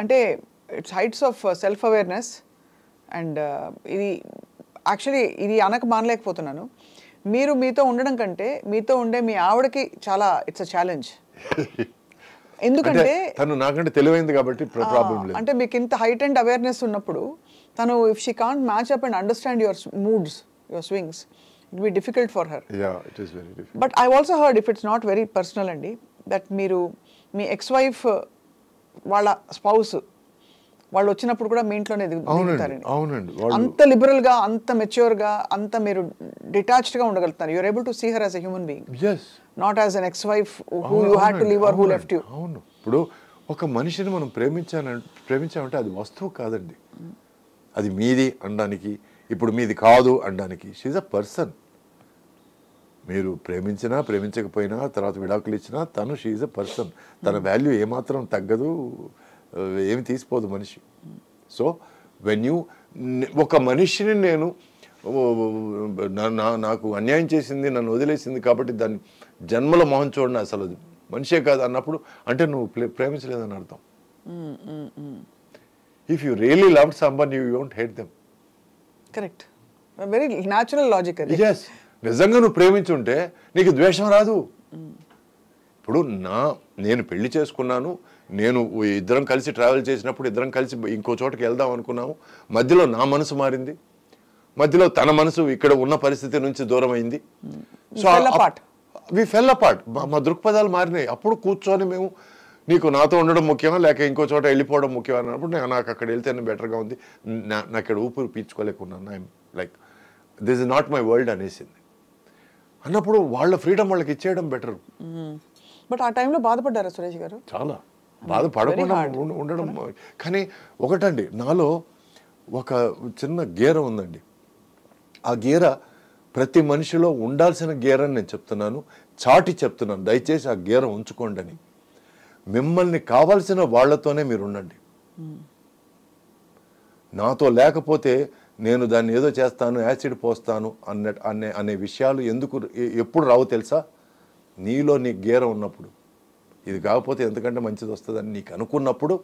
అంటే it's heights of self awareness and ఇది actually ఇది అనక మానలేకపోతున్నాను. మీరు మీతో ఉండడం కంటే మీతో ఉండే మీ ఆవిడకి చాలా ఇట్స్ అ ఛాలెంజ్. ఎందుకంటే తను నాకంటే తెలివైంది కాబట్టి ప్రాబ్లం లేదు. అంటే మీకు ఇంత హైట్ అండ్ అవేర్నెస్ ఉన్నప్పుడు తను if she can't match up and understand your moods, your swings, it be difficult for her. It is very difficult. But I also heard, if it's not very personal అండి, that మీరు మీ ex wife వాళ్ళ spouse వాళ్ళు వచ్చినప్పుడు కూడా మీ ఇంట్లోనే దిగుతారండి. అవునండి. అంత liberal గా, అంత మెచ్యూర్ గా, అంత మీరు డిటాచ్డ్ గా ఉండగలుగుతారు. You are able to see her as a human being, not as an ex wife who you had to leave or who left you. అవును. ఇప్పుడు ఒక మనిషిని మనం ప్రేమించామంటే అది వస్తువు కాదండి. అది మీది అనడానికి, ఇప్పుడు మీది కాదు అనడానికి. She's a person. మీరు ప్రేమించినా ప్రేమించకపోయినా తర్వాత విడాకులు ఇచ్చినా తను షీఈ్ అ పర్సన్. తన వాల్యూ ఏమాత్రం తగ్గదు, ఏమి తీసిపోదు మనిషి. సో వెన్ యూ ఒక మనిషిని నేను నాకు అన్యాయం చేసింది, నన్ను వదిలేసింది కాబట్టి దాన్ని జన్మల మొహం చూడను, అసలు మనిషే కాదు అన్నప్పుడు అంటే నువ్వు ప్రేమించలేదని అర్థం. If you really loved సంబన్ you won't hate them. Correct, very natural logic అది. yes, నిజంగా నువ్వు ప్రేమించుంటే నీకు ద్వేషం రాదు. ఇప్పుడు నేను పెళ్లి చేసుకున్నాను, నేను ఇద్దరం కలిసి ట్రావెల్ చేసినప్పుడు ఇద్దరం కలిసి ఇంకో చోటకి వెళ్దాం అనుకున్నాము. మధ్యలో నా మనసు మారింది, మధ్యలో తన మనసు ఇక్కడ ఉన్న పరిస్థితి నుంచి దూరం అయింది. So we full apart. మా దృక్పథాలు మారినాయి. అప్పుడు కూర్చొని మేము నీకు నాతో ఉండడం ముఖ్యమా లేక ఇంకో చోట వెళ్ళిపోవడం ముఖ్యమా అన్నప్పుడు నాకు అక్కడ వెళ్తేనే బెటర్గా ఉంది, నాకు ఇక్కడ ఊపిరి పీల్చుకోలేకున్నాను, I'm like this is not my world అనేసింది. అన్నప్పుడు వాళ్ళ ఫ్రీడమ్ వాళ్ళకి ఇచ్చేయడం బెటర్. బట్ ఆ టైంలో బాధపడ్డారా సురేష్ గారు? చాలా బాధపడకుండా ఉండడం. కానీ ఒకటండి, నాలో ఒక చిన్న గీర ఉందండి. ఆ గీర ప్రతి మనిషిలో ఉండాల్సిన గీర అని నేను చెప్తున్నాను, చాటి చెప్తున్నాను. దయచేసి ఆ గీర ఉంచుకోండి అని. మిమ్మల్ని కావాల్సిన వాళ్లతోనే మీరు ఉండండి. నాతో లేకపోతే నేను దాన్ని ఏదో చేస్తాను, యాసిడ్ పోస్తాను అనే విషయాలు ఎప్పుడు రావు తెలుసా? నీలో నీ గీర ఉన్నప్పుడు, ఇది కాకపోతే ఎంతకంటే మంచిది వస్తుందని నీకు అనుకున్నప్పుడు,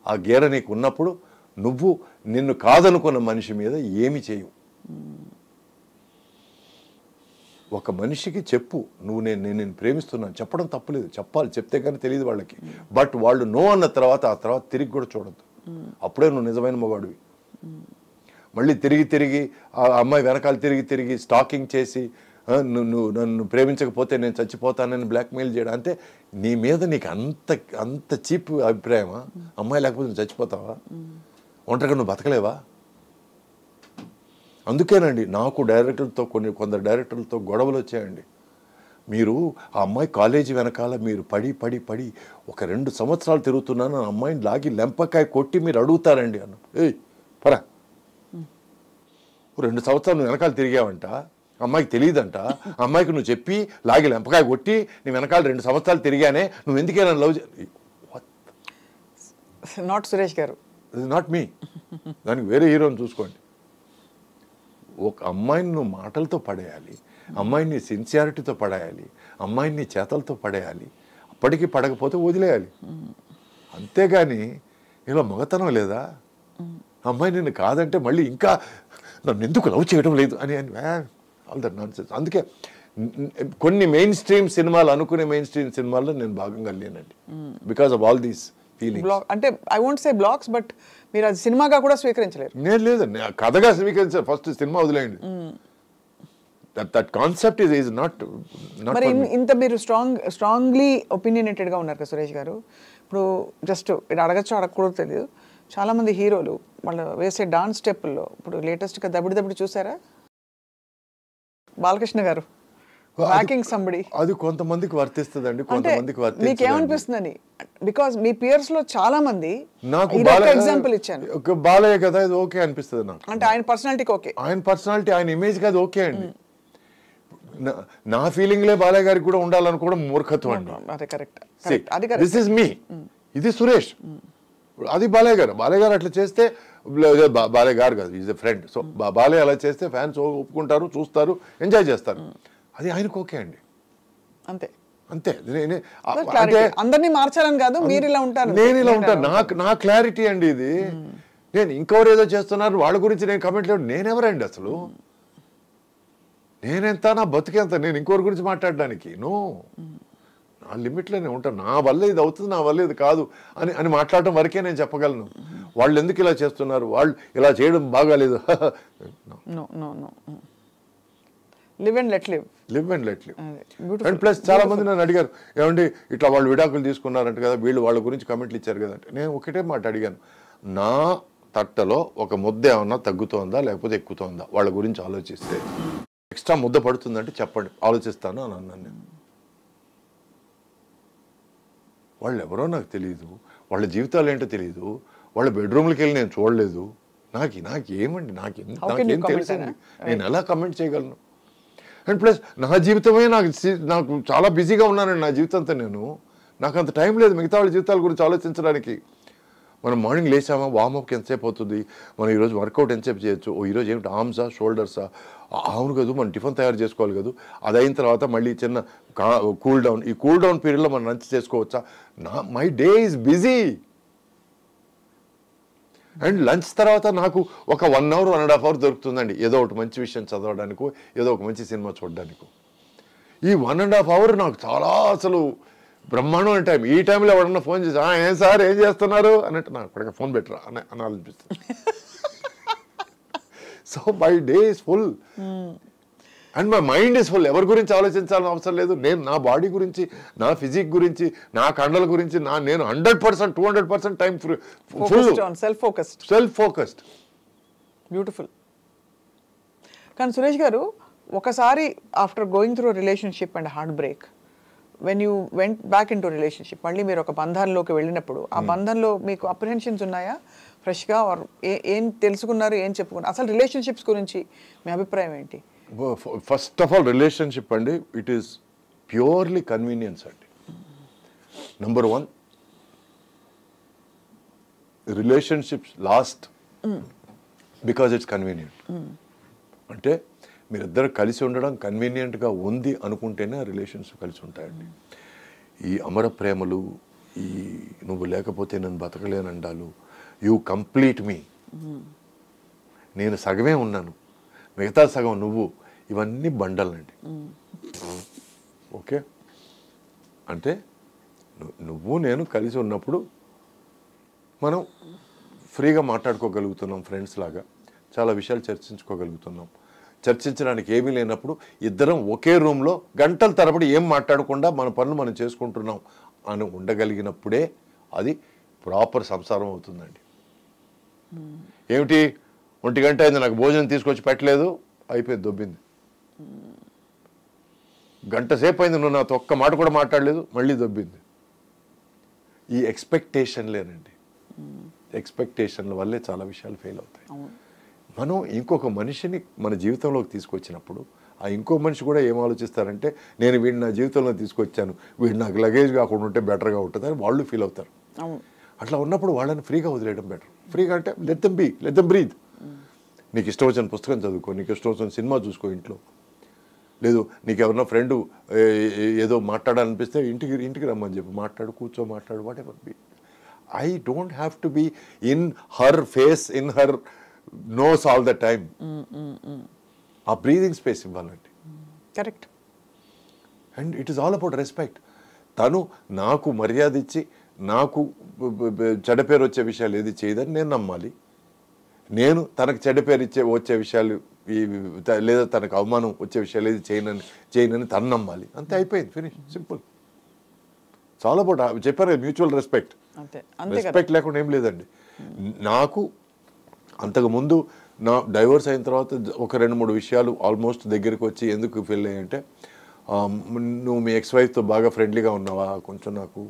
ఆ గీర నీకు ఉన్నప్పుడు నువ్వు నిన్ను కాదనుకున్న మనిషి మీద ఏమి చేయవు. ఒక మనిషికి చెప్పు, నువ్వు నేను ప్రేమిస్తున్నాను చెప్పడం తప్పులేదు, చెప్పాలి, చెప్తే కానీ తెలియదు వాళ్ళకి. బట్ వాళ్ళు నో అన్న తర్వాత ఆ తర్వాత తిరిగి కూడా చూడద్దు. అప్పుడే నువ్వు నిజమైన మగాడివి. మళ్ళీ తిరిగి ఆ అమ్మాయి వెనకాల తిరిగి స్టాకింగ్ చేసి నువ్వు నన్ను ప్రేమించకపోతే నేను చచ్చిపోతానని బ్లాక్మెయిల్ చేయడం, అంటే నీ మీద నీకు అంత చీప్ అభిప్రాయమా? అమ్మాయి లేకపోతే నువ్వు చచ్చిపోతావా? ఒంటరిగా నువ్వు బతకలేవా? అందుకేనండి నాకు డైరెక్టర్లతో కొందరు డైరెక్టర్లతో గొడవలు వచ్చాయండి. మీరు ఆ అమ్మాయి కాలేజీ వెనకాల మీరు పడి ఒక 2 సంవత్సరాలు తిరుగుతున్నాను, ఆ అమ్మాయిని లాగి లెంపకాయ కొట్టి మీరు అడుగుతారండి అన్న. ఏయ్ పరా, 2 సంవత్సరాలు నువ్వు వెనకాల తిరిగావంట, అమ్మాయికి తెలియదంట, అమ్మాయికి నువ్వు చెప్పి లాగి లెంపకాయ కొట్టి నీ వెనకాల 2 సంవత్సరాలు తిరిగానే, నువ్వు ఎందుకే నన్ను లవ్ నాట్ సురేష్ గారు, నాట్ మీ. దానికి వేరే హీరోని చూసుకోండి. ఒక అమ్మాయిని నువ్వు మాటలతో పడేయాలి, అమ్మాయిని సిన్సియారిటీతో పడేయాలి, అమ్మాయిని చేతలతో పడేయాలి, అప్పటికి పడకపోతే వదిలేయాలి. అంతేగాని ఇలా మగతనం లేదా? అమ్మాయి నిన్ను కాదంటే మళ్ళీ ఇంకా నన్ను ఎందుకు లవ్ చేయడం లేదు అని ఆల్ దట్ నాన్ సెన్స్. అందుకే కొన్ని మెయిన్ స్ట్రీమ్ సినిమాలు అనుకునే మెయిన్ స్ట్రీమ్ సినిమాల్లో నేను భాగంగా లేనండి, because of all these feelings. అంటే I won't say blocks, but మీరు అది సినిమాగా కూడా స్వీకరించలేరు. నేను లేదండి, కథగా స్వీకరించారు. ఫస్ట్ సినిమా వదిలేయండి. That concept is not. మరి ఇంత మీరు స్ట్రాంగ్లీ ఒపీనియనేటెడ్గా ఉన్నారు కదా సురేష్ గారు. ఇప్పుడు జస్ట్ ఇది అడగచ్చో అడగకూడదు తెలియదు, చాలామంది హీరోలు వాళ్ళు వేసే డాన్స్ స్టెప్పుల్లో ఇప్పుడు లేటెస్ట్గా దబిడి చూసారా? బాలకృష్ణ గారు హ్యాకింగ్ సంబడి, అది కొంతమందికి వర్తిస్తుందండి, కొంతమందికి వర్తించదు. మీకు ఏమనిపిస్తుందని? బికాజ్ మీ పియర్స్ లో చాలా మంది, నాకు ఎగ్జాంపుల్ ఇచ్చాను, బాలయ్య కదా ఇది ఓకే అనిపిస్తుంది నాకు. అంటే ఆయన పర్సనాలిటీకి ఓకే, ఆయన పర్సనాలిటీ ఆయన ఇమేజ్ కాదు ఓకే అండి. నా ఫీలింగ్లే బాలయ్య గారికి కూడా ఉండాలనుకోవడం మూర్ఖత్వం అండి. అదే కరెక్ట్. దిస్ ఇస్ మీ, ఇది సురేష్, అది బాలయ్య గారు అట్లా చేస్తే బాలయ్య గారు కాదు, is a friend. So Balayya అలా చేస్తే ఫ్యాన్స్ ఒప్పుకుంటారు, చూస్తారు, ఎంజాయ్ చేస్తారు. అది ఆయనకు ఓకే అండి, అంతే. అంతే. అంటే అందరినీ మార్చాలని కాదు, మీరు ఇలా ఉంటారు, నేను ఇలా ఉంటాను. నా క్లారిటీ అండి ఇది. నేను ఇంకెవరు ఏదో చేస్తున్నారు వాళ్ళ గురించి నేను కమెంట్ లేదు. నేనెవరండి అసలు? నేనెంత, నా బతుకెంత? నేను ఇంకోరి గురించి మాట్లాడడానికి నో. నా లిమిట్లోనే ఉంటాను. నా వల్ల ఇది అవుతుంది, నా వల్ల ఇది కాదు అని మాట్లాడటం వరకే నేను చెప్పగలను. వాళ్ళు ఎందుకు ఇలా చేస్తున్నారు, వాళ్ళు ఇలా చేయడం బాగాలేదు. Live and let live. Live and let live. And plus చాలా మంది నన్ను అడిగారు, ఏమండి ఇట్లా వాళ్ళు విడాకులు తీసుకున్నారంట కదా, వీళ్ళు వాళ్ళ గురించి కమెంట్లు ఇచ్చారు కదా అంటే, నేను ఒకటే మాట అడిగాను, నా తట్టలో ఒక ముద్ద ఏమన్నా తగ్గుతోందా లేకపోతే ఎక్కుతోందా వాళ్ళ గురించి ఆలోచిస్తే? ఎక్స్ట్రా ముద్ద పడుతుందంటే చెప్పండి, ఆలోచిస్తాను అని అన్నాను నేను. వాళ్ళు ఎవరో నాకు తెలియదు, వాళ్ళ జీవితాలు ఏంటో తెలియదు, వాళ్ళ బెడ్రూమ్లకి వెళ్ళి నేను చూడలేదు. నాకేమండి, నాకేం తెలుసండి, నేను ఎలా కమెంట్ చేయగలను? అండ్ ప్లస్ నా జీవితమే నాకు చాలా బిజీగా ఉన్నానండి. నా జీవితంతో నాకు అంత టైం లేదు మిగతా వాళ్ళ జీవితాల గురించి ఆలోచించడానికి. మనం మార్నింగ్ లేచామా, వార్మప్కి ఎంతసేపు అవుతుంది, మనం ఈరోజు వర్కౌట్ ఎంతసేపు చేయొచ్చు, ఈరోజు ఏమిటి ఆర్మ్సా షోల్డర్సా, అవును కదా మనం టిఫిన్ తయారు చేసుకోవాలి కదా, అది అయిన తర్వాత మళ్ళీ చిన్న కూల్ డౌన్, ఈ కూల్ డౌన్ పీరియడ్లో మనం లంచ్ చేసుకోవచ్చా? My day is busy. And lunch తర్వాత నాకు ఒక 1 hour 1.5 hours దొరుకుతుందండి ఏదో ఒకటి మంచి విషయం చదవడానికో, ఏదో ఒక మంచి సినిమా చూడడానికో. ఈ 1.5 hours నాకు చాలా అసలు బ్రహ్మాండమైన టైం. ఈ టైంలో ఎవడన్నా ఫోన్ చేసి ఏం సార్ ఏం చేస్తున్నారు అన్నట్టు, నాకు ఇప్పటికే ఫోన్ పెట్టరా అని అనిపిస్తుంది. So my day is full and my mind is full. ఎవరి గురించి ఆలోచించాలని అవసరం లేదు. నేను నా బాడీ గురించి, నా ఫిజిక్ గురించి, నా కండల గురించి నేను 100% 200% time full self focused. Beautiful. కానీ సురేష్ గారు, ఒకసారి after going through relationship and heart break, when you went back in to relationship, మళ్ళీ మీరు ఒక బంధంలోకి వెళ్ళినప్పుడు ఆ బంధంలో మీకు అప్రిహెన్షన్స్ ఉన్నాయా ఫ్రెష్గా? ఆర్ ఏం తెలుసుకున్నారు, ఏం చెప్పుకున్నారు? అసలు రిలేషన్షిప్స్ గురించి మీ అభిప్రాయం ఏంటి? ఫస్ట్ ఆఫ్ ఆల్ రిలేషన్షిప్ అండి, ఇట్ ఈస్ ప్యూర్లీ కన్వీనియన్స్ అండి. Number 1, relationships last because it's convenient. అంటే మీరిద్దరు కలిసి ఉండడం కన్వీనియంట్గా ఉంది అనుకుంటేనే రిలేషన్స్ కలిసి ఉంటాయండి. ఈ అమర ప్రేమలు, ఈ నువ్వు లేకపోతే నేను బతకలేనండాలు, యూ కంప్లీట్ మీ, నేను సగమే ఉన్నాను మిగతా సగం నువ్వు, ఇవన్నీ బండలండి. ఓకే, అంటే నువ్వు నేను కలిసి ఉన్నప్పుడు మనం ఫ్రీగా మాట్లాడుకోగలుగుతున్నాం, ఫ్రెండ్స్ లాగా చాలా విషయాలు చర్చించుకోగలుగుతున్నాం. చర్చించడానికి ఏమీ లేనప్పుడు ఇద్దరం ఒకే రూమ్లో గంటల తరబడి ఏం మాట్లాడకుండా మన పనులు మనం చేసుకుంటున్నాం అని ఉండగలిగినప్పుడే అది ప్రాపర్ సంసారం అవుతుందండి. ఏమిటి 1 గంట అయింది నాకు భోజనం తీసుకొచ్చి పెట్టలేదు, అయిపోయింది, దొబ్బింది. గంట సేపు అయింది నువ్వు నాతో ఒక్క మాట కూడా మాట్లాడలేదు, మళ్ళీ దొబ్బింది. ఈ ఎక్స్పెక్టేషన్లేనండి, ఎక్స్పెక్టేషన్ల వల్లే చాలా విషయాలు ఫెయిల్ అవుతాయి. మనం ఇంకొక మనిషిని మన జీవితంలోకి తీసుకొచ్చినప్పుడు ఆ ఇంకో మనిషి కూడా ఏం ఆలోచిస్తారంటే, నేను వీడిని నా జీవితంలో తీసుకొచ్చాను, వీడు నాకు లగేజ్ కాకుండా ఉంటే బెటర్గా ఉంటుంది అని వాళ్ళు ఫీల్ అవుతారు. అట్లా ఉన్నప్పుడు వాళ్ళని ఫ్రీగా వదిలేయడం బెటర్. ఫ్రీగా అంటే లెట్ దెమ్ బ్రీత్. నీకు ఇష్టం వచ్చిన పుస్తకం చదువుకో, నీకు ఇష్టం వచ్చిన సినిమా చూసుకో ఇంట్లో. లేదు నీకు ఎవరన్నా ఫ్రెండ్ ఏదో మాట్లాడాలనిపిస్తే ఇంటికి రమ్మని చెప్పి మాట్లాడు, మాట్లాడు, whatever be. I don't have to be in her face, in her nose all the time. ఆ బ్రీదింగ్ స్పేస్ ఇవ్వాలండి. Correct. And it is all about respect. తను నాకు మర్యాద ఇచ్చి నాకు చెడ్డ పేరు వచ్చే విషయాలు ఏది చేయదని నేను నమ్మాలి. నేను తనకు చెడ్డ పేరు వచ్చే విషయాలు లేదా తనకు అవమానం వచ్చే విషయాలు ఏది చేయనని తను నమ్మాలి. అంతే, అయిపోయింది, ఫినిష్, సింపుల్. చాలా అబౌట్ చెప్పారు మ్యూచువల్ రెస్పెక్ట్. రెస్పెక్ట్ లేకుండా ఏం లేదండి. నాకు అంతకుముందు నా డైవర్స్ అయిన తర్వాత ఒక 2-3 విషయాలు ఆల్మోస్ట్ దగ్గరికి వచ్చి ఎందుకు ఫెయిల్ అయ్యాయంటే, నువ్వు మీ ఎక్స్-వైఫ్తో బాగా ఫ్రెండ్లీగా ఉన్నావా, కొంచెం నాకు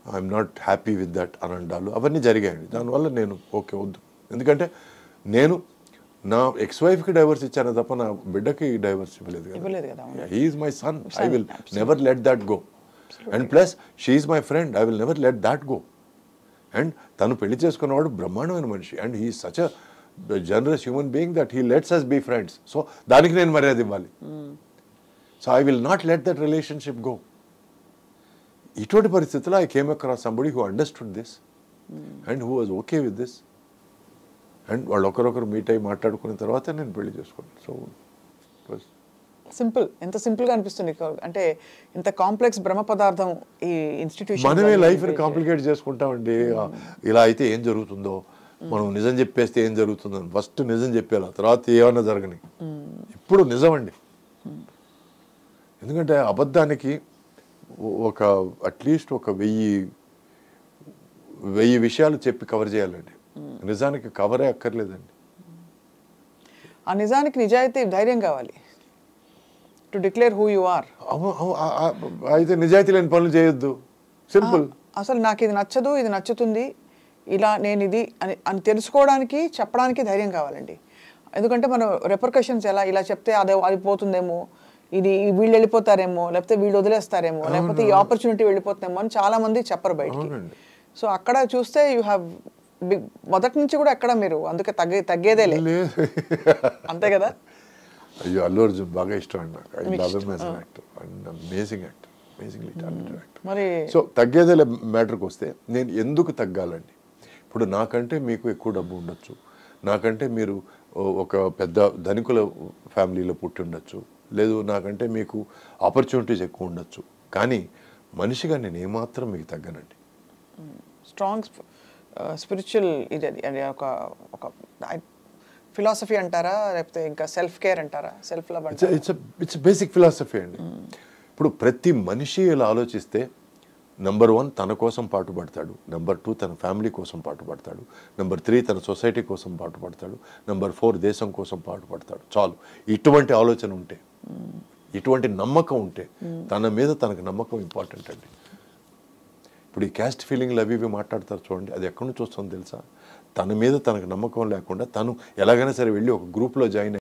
I'm not happy with that అని అంటారు. అవన్నీ జరిగాయండి. దానివల్ల నేను ఓకే వద్దు, ఎందుకంటే నేను నా ఎక్స్-వైఫ్కి డైవర్స్ ఇచ్చాను తప్ప నా బిడ్డకి డైవర్స్ ఇవ్వలేదు కదా. He is my son, I will never let that go. And plus she is my friend, I will never let that go. And తను పెళ్లి చేసుకున్నవాడు బ్రహ్మాండమైన మనిషి, and he is such a generous human being that he lets us be friends. So దానికి నేను మర్యాద ఇవ్వాలి. So I will not let that relationship go. ఇటువంటి పరిస్థితుల్లో I came across somebody who understood this and who was okay with this and వాళ్ళు ఒకరొకరు meet అయ్యి మాట్లాడుకున్న తర్వాత నేను పెళ్లి చేసుకున్నాను. సో సింపుల్, ఎంత సింపుల్గా అనిపిస్తుంది. అంటే ఇంత కాంప్లెక్స్ బ్రహ్మ పదార్థం ఈ ఇన్స్టిట్యూషన్. మనమే లైఫ్ని కాంప్లికేట్ చేసుకుంటామండి. ఇలా అయితే ఏం జరుగుతుందో, మనం నిజం చెప్పేస్తే ఏం జరుగుతుందో, ఫస్ట్ నిజం చెప్పేలా, తర్వాత ఏమన్నా జరగని. ఇప్పుడు నిజం అండి. ఎందుకంటే అబద్ధానికి ఒక అట్లీస్ట్ ఒక 1000 విషయాలు చెప్పి కవర్ చేయాలండి. నిజానికి కవరే అక్కర్లేదండి. ఆ నిజానికి నిజాయితీ ధైర్యం కావాలి, to declare who you are. అయితే నిజాయితీ లేని పనులు చేయొద్దు, సింపుల్. అసలు నాకు ఇది నచ్చదు, ఇది నచ్చుతుంది, ఇలా నేను ఇది అని తెలుసుకోవడానికి చెప్పడానికి ధైర్యం కావాలండి. ఎందుకంటే మనం రెపర్కషన్స్ ఇలా చెప్తే అది పోతుందేమో, ఇది వీళ్ళు వెళ్ళిపోతారేమో, లేకపోతే వీళ్ళు వదిలేస్తారేమో, లేకపోతే ఈ ఆపర్చునిటీ వెళ్ళిపోతుందేమో అని చాలా మంది చెప్పరు బయటికి. సో అక్కడ చూస్తే యూ హ్యావ్ మొదటి నుంచి కూడా ఎక్కడ మీరు అందుకే తగ్గేదే లేదు, అంతే కదా. అయ్యో, అల్లు అర్జున్ బాగా ఇష్టం అండి నాకు. I love him as an actor and amazing actor, amazingly talented actor. మరి సో తగ్గేదే మ్యాటర్కి వస్తే నేను ఎందుకు తగ్గాలండి? ఇప్పుడు నాకంటే మీకు ఎక్కువ డబ్బు ఉండొచ్చు, నాకంటే మీరు ఒక పెద్ద ధనికుల ఫ్యామిలీలో పుట్టి ఉండొచ్చు, లేదు నాకంటే మీకు ఆపర్చునిటీస్ ఎక్కువ ఉండొచ్చు, కానీ మనిషిగా నేను ఏమాత్రం మీకు తగ్గనండి. స్ట్రాంగ్ స్పిరిచువల్ ఇది అది ఒక ఫిలాసఫీ అంటారా, లేకపోతే ఇంకా సెల్ఫ్ కేర్ అంటారా, సెల్ఫ్ లవ్ అంటారా? ఇట్స్ బేసిక్ ఫిలాసఫీ అండి. ఇప్పుడు ప్రతి మనిషి ఇలా ఆలోచిస్తే నెంబర్ 1 తన కోసం పాటుపడతాడు, నెంబర్ 2 తన ఫ్యామిలీ కోసం పాటుపడతాడు, నెంబర్ 3 తన సొసైటీ కోసం పాటుపడతాడు, నెంబర్ 4 దేశం కోసం పాటుపడతాడు. చాలు. ఇటువంటి ఆలోచన ఉంటే, ఇటువంటి నమ్మకం ఉంటే, తన మీద తనకు నమ్మకం ఇంపార్టెంట్ అండి. ఇప్పుడు ఈ క్యాస్ట్ ఫీలింగ్లు అవి ఇవి మాట్లాడతారు చూడండి, అది ఎక్కడి నుంచి వస్తుందో తెలుసా? తన మీద తనకు నమ్మకం లేకుండా తను ఎలాగైనా సరే వెళ్ళి ఒక గ్రూప్లో జాయిన్